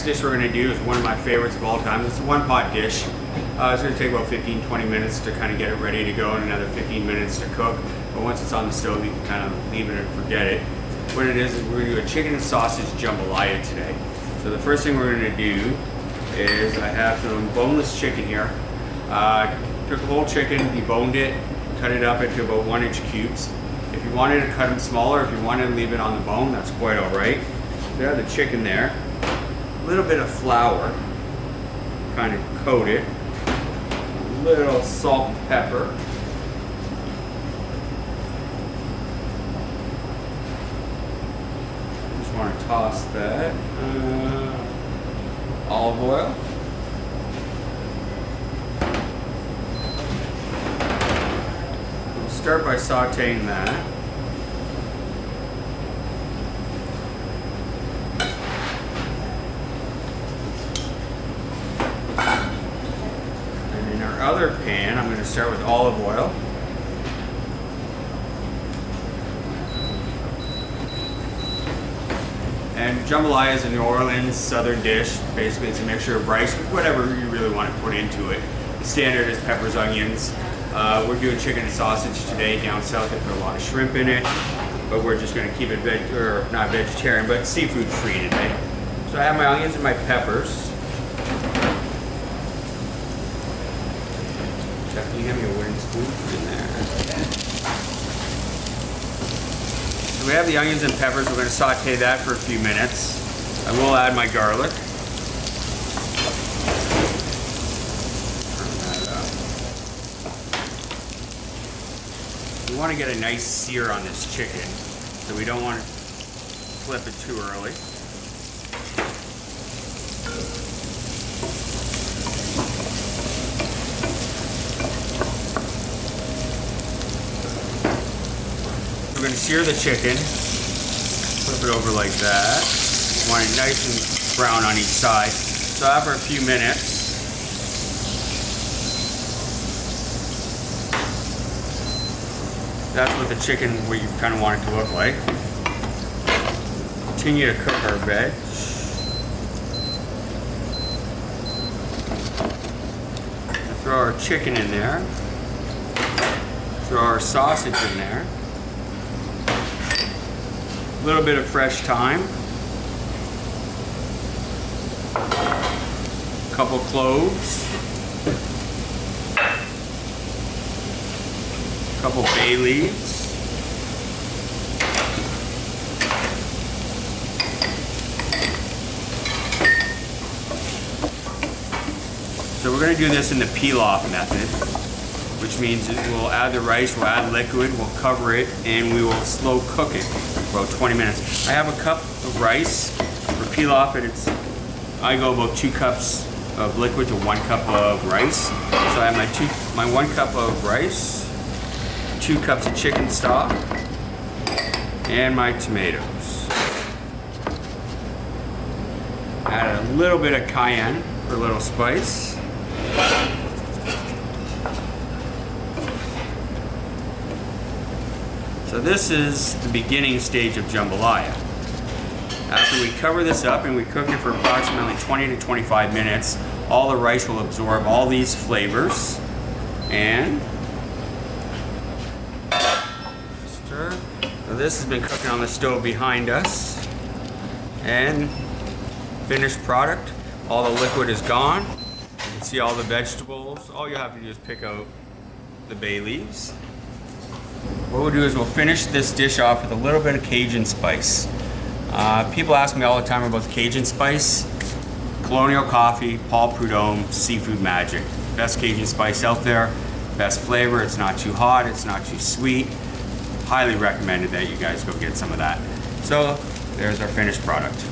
dish we're going to do is one of my favorites of all time. It's a one pot dish. It's going to take about 15-20 minutes to kind of get it ready to go and another 15 minutes to cook. But once it's on the stove, you can kind of leave it and forget it. What it is we're going to do a chicken and sausage jambalaya today. So the first thing we're going to do is I have some boneless chicken here. Took a whole chicken, deboned it, cut it up into about 1-inch cubes. If you wanted to cut them smaller, if you wanted to leave it on the bone, that's quite all right. There, the chicken there. A little bit of flour, kind of coat it. A little salt and pepper. Just want to toss that. Olive oil. We'll start by sauteing that. Other pan, I'm going to start with olive oil. And jambalaya is a New Orleans southern dish. Basically, it's a mixture of rice with whatever you really want to put into it. The standard is peppers, onions. We're doing chicken and sausage today. Down south, they put a lot of shrimp in it, but we're just going to keep it not vegetarian, but seafood free today. So I have my onions and my peppers. Can you have me a wooden spoon in there? So we have the onions and peppers. We're going to saute that for a few minutes. I will add my garlic. Turn that up. We want to get a nice sear on this chicken, so we don't want to flip it too early. We're going to sear the chicken, flip it over like that. Want it nice and brown on each side. So after a few minutes, that's what the chicken, what you kind of want it to look like. Continue to cook our veg. Throw our chicken in there. Throw our sausage in there. A little bit of fresh thyme, a couple cloves, a couple bay leaves, so we're going to do this in the peel-off method, which means we'll add the rice, we'll add liquid, we'll cover it, and we will slow cook it for about 20 minutes. I have a cup of rice. For peel off it, I go about 2 cups of liquid to 1 cup of rice. So I have my 1 cup of rice, 2 cups of chicken stock, and my tomatoes. Add a little bit of cayenne for a little spice. So this is the beginning stage of jambalaya. After we cover this up and we cook it for approximately 20 to 25 minutes, all the rice will absorb all these flavors. And stir. So this has been cooking on the stove behind us. And finished product. All the liquid is gone. You can see all the vegetables. All you have to do is pick out the bay leaves. What we'll do is we'll finish this dish off with a little bit of Cajun spice. People ask me all the time about the Cajun spice. Colonial Coffee, Paul Prudhomme, Seafood Magic. Best Cajun spice out there, best flavor, it's not too hot, it's not too sweet. Highly recommended that you guys go get some of that. So there's our finished product.